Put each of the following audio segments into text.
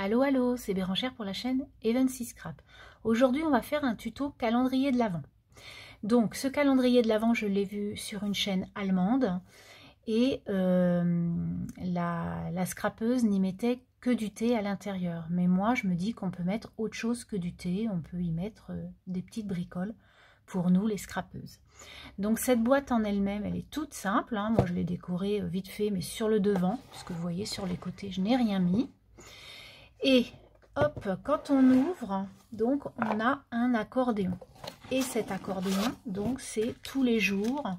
Allô, allô, c'est Bérangère pour la chaîne Evency Scrap. Aujourd'hui, on va faire un tuto calendrier de l'Avent. Donc, ce calendrier de l'Avent, je l'ai vu sur une chaîne allemande et la scrapeuse n'y mettait que du thé à l'intérieur. Mais moi, je me dis qu'on peut mettre autre chose que du thé, on peut y mettre des petites bricoles pour nous, les scrapeuses. Donc, cette boîte en elle-même, elle est toute simple, hein. Moi, je l'ai décorée vite fait, mais sur le devant, parce que vous voyez, sur les côtés, je n'ai rien mis. Et hop, quand on ouvre, donc on a un accordéon. Et cet accordéon, donc c'est tous les jours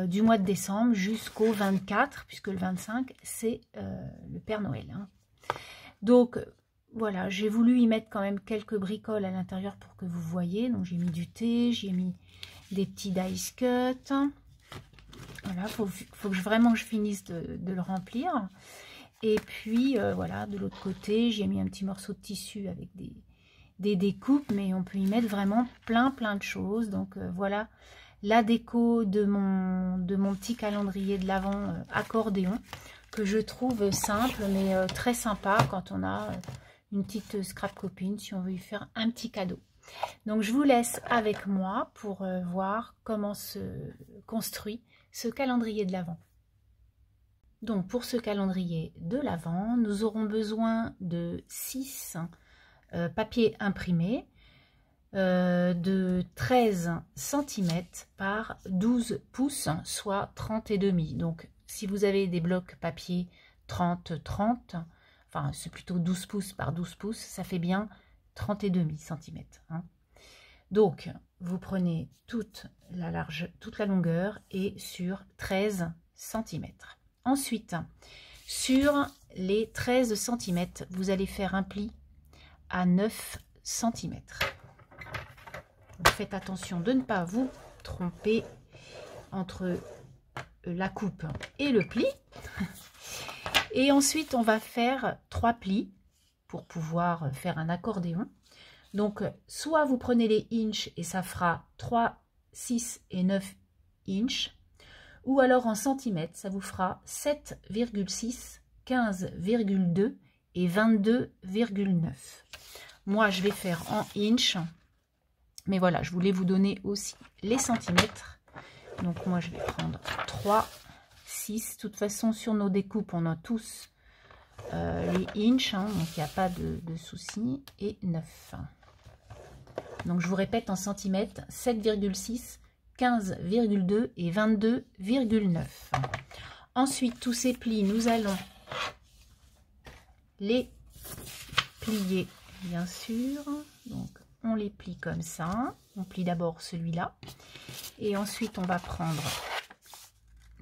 du mois de décembre jusqu'au 24, puisque le 25 c'est le Père Noël. Hein. Donc voilà, j'ai voulu y mettre quand même quelques bricoles à l'intérieur pour que vous voyez. Donc j'ai mis du thé, j'ai mis des petits dice cut. Voilà, faut que vraiment je finisse de le remplir. Et puis, voilà, de l'autre côté, j'ai mis un petit morceau de tissu avec des découpes, mais on peut y mettre vraiment plein de choses. Donc, voilà la déco de mon petit calendrier de l'Avent accordéon, que je trouve simple, mais très sympa quand on a une petite scrap copine, si on veut y faire un petit cadeau. Donc, je vous laisse avec moi pour voir comment se construit ce calendrier de l'Avent. Donc pour ce calendrier de l'Avent, nous aurons besoin de 6 papiers imprimés de 13 cm par 12 pouces, soit 30,5. Donc si vous avez des blocs papier 30-30, enfin c'est plutôt 12 pouces par 12 pouces, ça fait bien 30,5 cm. Hein. Donc vous prenez toute la longueur et sur 13 cm. Ensuite, sur les 13 cm, vous allez faire un pli à 9 cm. Faites attention de ne pas vous tromper entre la coupe et le pli. Et ensuite, on va faire 3 plis pour pouvoir faire un accordéon. Donc, soit vous prenez les inches et ça fera 3, 6 et 9 inches. Ou alors en centimètres, ça vous fera 7,6, 15,2 et 22,9. Moi, je vais faire en inch. Mais voilà, je voulais vous donner aussi les centimètres. Donc moi, je vais prendre 3, 6. De toute façon, sur nos découpes, on a tous les inches. Hein, donc il n'y a pas de souci. Et 9. Donc je vous répète en centimètres, 7,6. 15,2 et 22,9. Ensuite, tous ces plis, nous allons les plier, bien sûr. Donc, on les plie comme ça. On plie d'abord celui-là. Et ensuite, on va prendre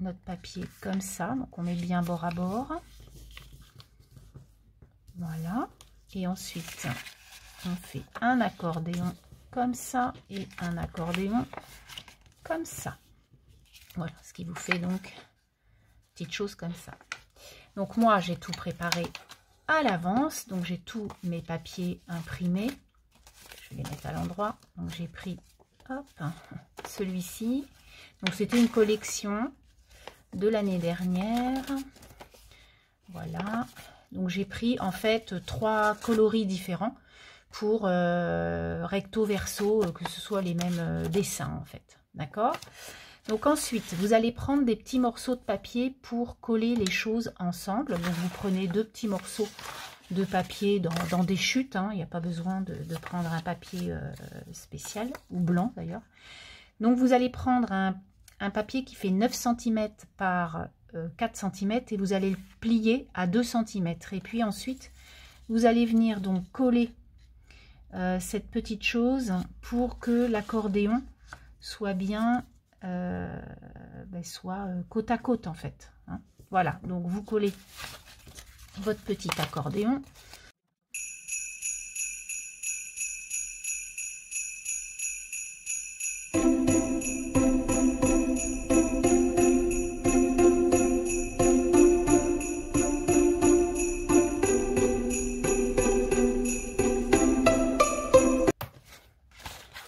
notre papier comme ça. Donc, on met bien bord à bord. Voilà. Et ensuite, on fait un accordéon comme ça et un accordéon comme ça. Voilà, ce qui vous fait donc petite chose comme ça. Donc moi, j'ai tout préparé à l'avance. Donc j'ai tous mes papiers imprimés. Je vais les mettre à l'endroit. Donc j'ai pris, hop, celui-ci. Donc c'était une collection de l'année dernière. Voilà. Donc j'ai pris en fait 3 coloris différents pour recto verso, que ce soit les mêmes dessins en fait. D'accord? Donc ensuite, vous allez prendre des petits morceaux de papier pour coller les choses ensemble. Donc vous prenez 2 petits morceaux de papier dans des chutes. Hein. Il n'y a pas besoin de prendre un papier spécial, ou blanc d'ailleurs. Donc vous allez prendre un papier qui fait 9 cm par 4 cm et vous allez le plier à 2 cm. Et puis ensuite, vous allez venir donc coller cette petite chose pour que l'accordéon soit bien soit côte à côte en fait. Hein. Voilà, donc vous collez votre petit accordéon.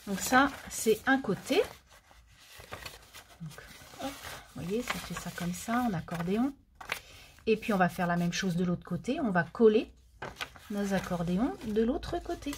Donc ça, c'est un côté. Donc, hop, vous voyez, ça fait ça comme ça en accordéon. Et puis on va faire la même chose de l'autre côté. On va coller nos accordéons de l'autre côté.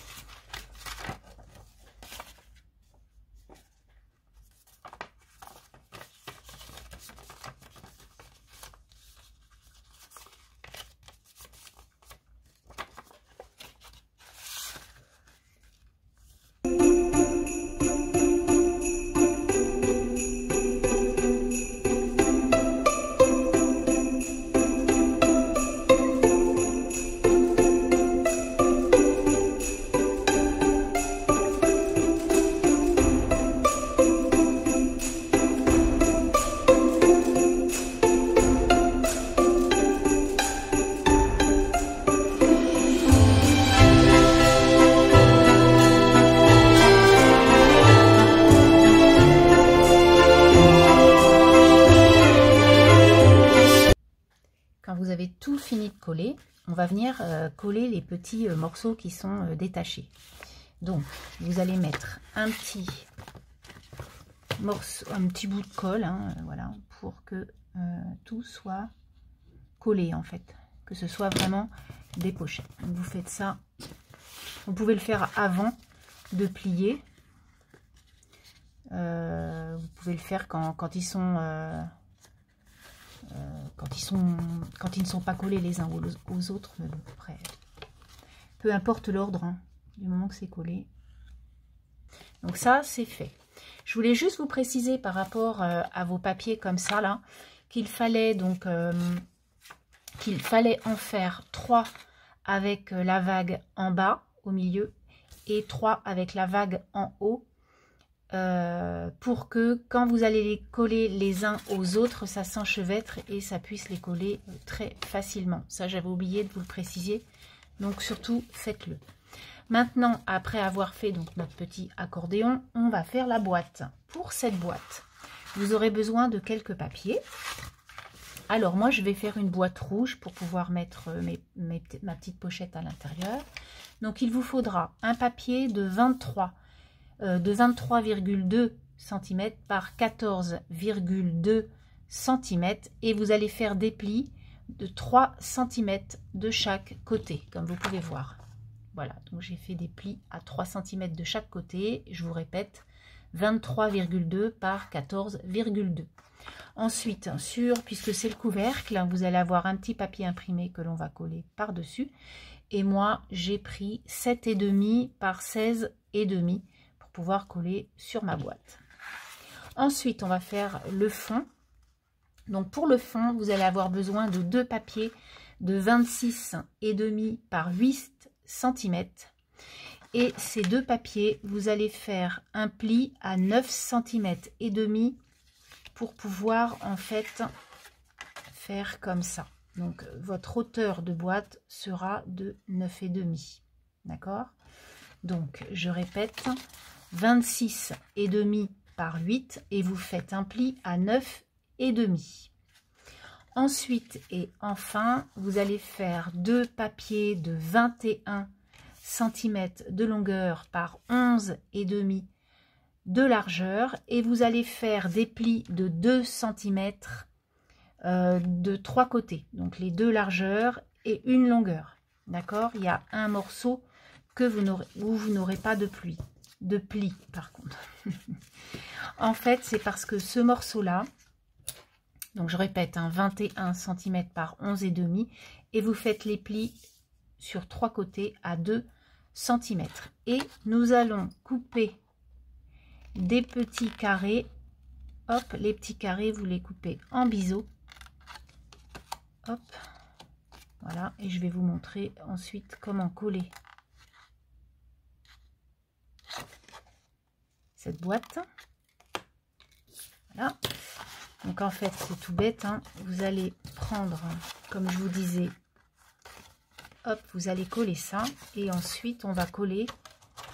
Vous avez tout fini de coller, on va venir coller les petits morceaux qui sont détachés. Donc, vous allez mettre un petit morceau, un petit bout de colle, hein, voilà, pour que tout soit collé en fait, que ce soit vraiment des pochettes. Donc, vous faites ça, vous pouvez le faire avant de plier. Vous pouvez le faire quand ils sont quand ils ne sont pas collés les uns aux autres, mais bon, après, peu importe l'ordre, hein, du moment que c'est collé. Donc ça, c'est fait. Je voulais juste vous préciser par rapport à vos papiers comme ça, là, qu'il fallait donc en faire 3 avec la vague en bas, au milieu, et 3 avec la vague en haut, pour que quand vous allez les coller les uns aux autres, ça s'enchevêtre et ça puisse les coller très facilement. Ça, j'avais oublié de vous le préciser, donc surtout faites-le. Maintenant, après avoir fait donc notre petit accordéon, on va faire la boîte. Pour cette boîte, vous aurez besoin de quelques papiers. Alors moi, je vais faire une boîte rouge pour pouvoir mettre ma petite pochette à l'intérieur. Donc il vous faudra un papier de 23,2 cm par 14,2 cm et vous allez faire des plis de 3 cm de chaque côté, comme vous pouvez voir. Voilà, donc j'ai fait des plis à 3 cm de chaque côté. Je vous répète, 23,2 par 14,2. Ensuite, puisque c'est le couvercle, vous allez avoir un petit papier imprimé que l'on va coller par-dessus. Et moi, j'ai pris 7,5 par 16,5 pour pouvoir coller sur ma boîte. Ensuite, on va faire le fond. Donc pour le fond, vous allez avoir besoin de 2 papiers de 26,5 par 8 cm. Et ces 2 papiers, vous allez faire un pli à 9 cm et demi pour pouvoir en fait faire comme ça. Donc votre hauteur de boîte sera de 9,5. D'accord? Donc je répète, 26,5 par 8 et vous faites un pli à 9,5. Ensuite et enfin, vous allez faire 2 papiers de 21 cm de longueur par 11,5 de largeur et vous allez faire des plis de 2 cm de 3 côtés. Donc les 2 largeurs et une longueur. D'accord? Il y a un morceau que vous n'aurez pas de pli. Par contre. En fait, c'est parce que ce morceau-là, donc je répète, 21 cm par 11,5 et vous faites les plis sur 3 côtés à 2 cm. Et nous allons couper des petits carrés. Hop, les petits carrés, vous les coupez en biseau. Hop, voilà. Et je vais vous montrer ensuite comment coller cette boîte. Voilà. Donc en fait, c'est tout bête, hein. Vous allez prendre, comme je vous disais, hop, vous allez coller ça. Et ensuite, on va coller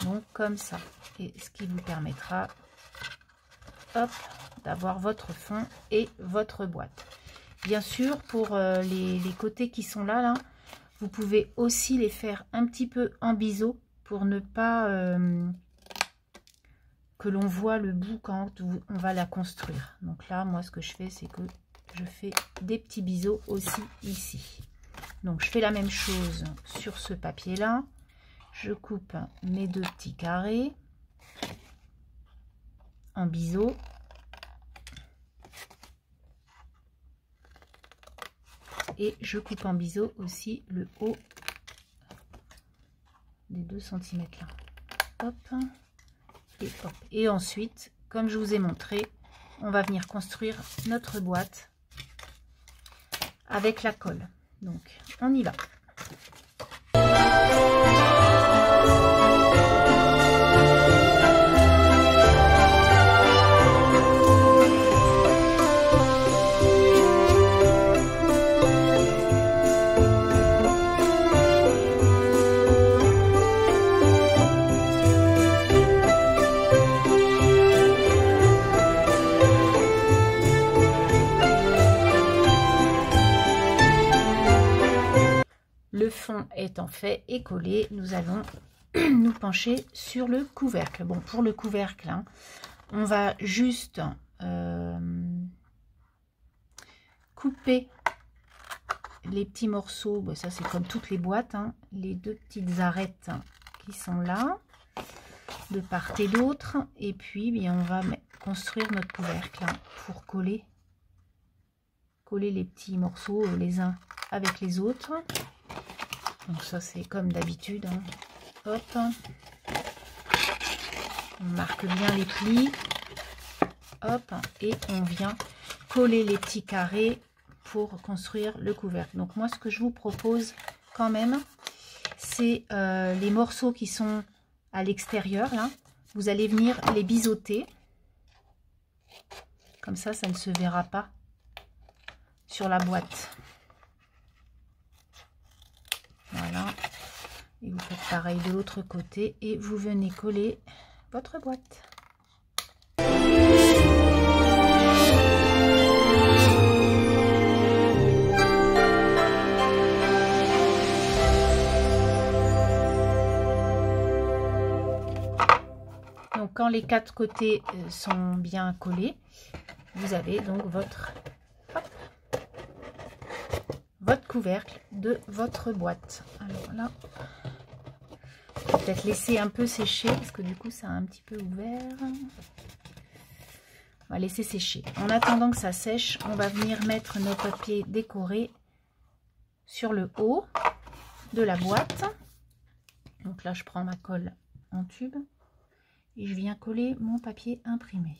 donc comme ça. Et ce qui vous permettra, hop, d'avoir votre fond et votre boîte. Bien sûr, pour les côtés qui sont là, vous pouvez aussi les faire un petit peu en biseau pour ne pas que l'on voit le bout quand on va la construire. Donc là, moi, ce que je fais, c'est que je fais des petits biseaux aussi ici. Donc je fais la même chose sur ce papier là. Je coupe mes 2 petits carrés en biseau. Et je coupe en biseau aussi le haut des 2 cm là. Hop. Et hop. Et ensuite, comme je vous ai montré, on va venir construire notre boîte avec la colle. Donc, on y va. Le fond étant fait et collé, nous allons nous pencher sur le couvercle. Bon, pour le couvercle, hein, on va juste couper les petits morceaux. Bon, ça, c'est comme toutes les boîtes, hein, les 2 petites arêtes qui sont là, de part et d'autre. Et puis, bien, on va construire notre couvercle hein, pour coller les petits morceaux les uns avec les autres. Donc ça c'est comme d'habitude, hein. Hop, on marque bien les plis, hop, et on vient coller les petits carrés pour construire le couvercle. Donc moi ce que je vous propose quand même, c'est les morceaux qui sont à l'extérieur là, vous allez venir les biseauter, comme ça ne se verra pas sur la boîte. Voilà, et vous faites pareil de l'autre côté et vous venez coller votre boîte. Donc quand les 4 côtés sont bien collés, vous avez donc votre couvercle de votre boîte. Alors là, peut-être laisser un peu sécher parce que du coup ça a un petit peu ouvert. On va laisser sécher. En attendant que ça sèche, on va venir mettre nos papiers décorés sur le haut de la boîte. Donc là je prends ma colle en tube et je viens coller mon papier imprimé.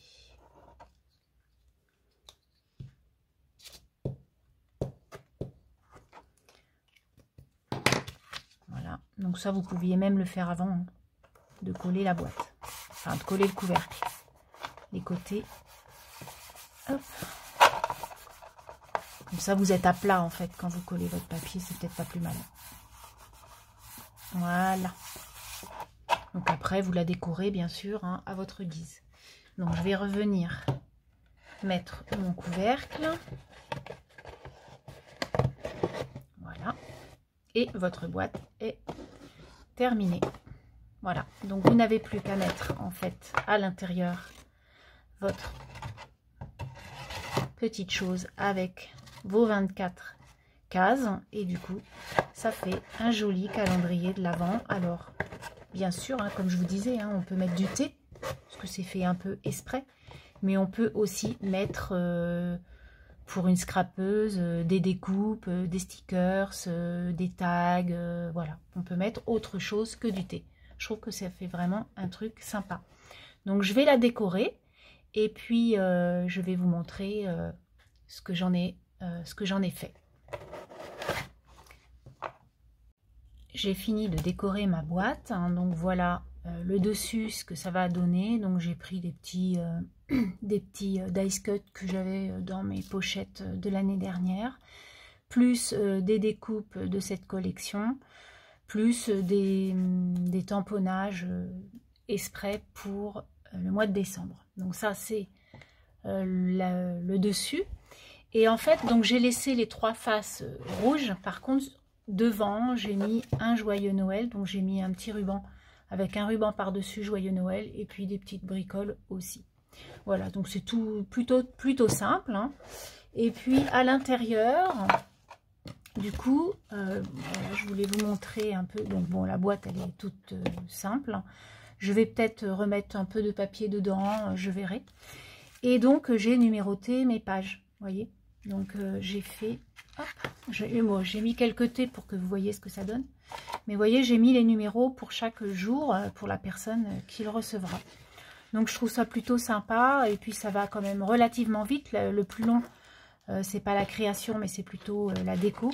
Donc ça, vous pouviez même le faire avant hein, de coller la boîte. Enfin, de coller le couvercle. Les côtés. Hop. Comme ça, vous êtes à plat en fait. Quand vous collez votre papier, c'est peut-être pas plus mal. Voilà. Donc après, vous la décorez bien sûr hein, à votre guise. Donc je vais revenir mettre mon couvercle. Voilà. Et votre boîte est terminée. Voilà, donc vous n'avez plus qu'à mettre en fait à l'intérieur votre petite chose avec vos 24 cases et du coup ça fait un joli calendrier de l'Avent. Alors bien sûr hein, comme je vous disais hein, on peut mettre du thé parce que c'est fait un peu exprès, mais on peut aussi mettre pour une scrapeuse, des découpes, des stickers, des tags, voilà. On peut mettre autre chose que du thé. Je trouve que ça fait vraiment un truc sympa. Donc je vais la décorer et puis je vais vous montrer ce que j'en ai fait. J'ai fini de décorer ma boîte, hein, donc voilà le dessus, ce que ça va donner. Donc j'ai pris des petits dice cut que j'avais dans mes pochettes de l'année dernière, plus des découpes de cette collection, plus des tamponnages exprès pour le mois de décembre. Donc ça c'est le dessus. Et en fait donc j'ai laissé les 3 faces rouges. Par contre devant j'ai mis un joyeux Noël, donc j'ai mis un petit ruban avec un ruban par dessus joyeux Noël et puis des petites bricoles aussi. Voilà, donc c'est tout plutôt simple hein. Et puis à l'intérieur Du coup, voilà, je voulais vous montrer un peu. Donc bon, la boîte, elle est toute simple. Je vais peut-être remettre un peu de papier dedans, je verrai. Et donc, j'ai numéroté mes pages, vous voyez. Donc, j'ai fait... Hop, j'ai mis quelques T pour que vous voyez ce que ça donne. Mais vous voyez, j'ai mis les numéros pour chaque jour, pour la personne qui le recevra. Donc, je trouve ça plutôt sympa. Et puis, ça va quand même relativement vite. Le plus long, c'est pas la création, mais c'est plutôt la déco.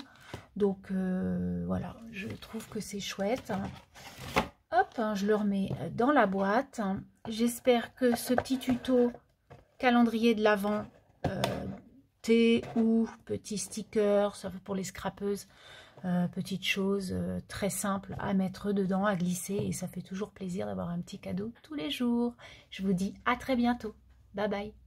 Donc, voilà, je trouve que c'est chouette. Hop, je le remets dans la boîte. J'espère que ce petit tuto calendrier de l'Avent, thé ou petit sticker, ça fait pour les scrapeuses, petite chose très simple à mettre dedans, à glisser, et ça fait toujours plaisir d'avoir un petit cadeau tous les jours. Je vous dis à très bientôt. Bye bye.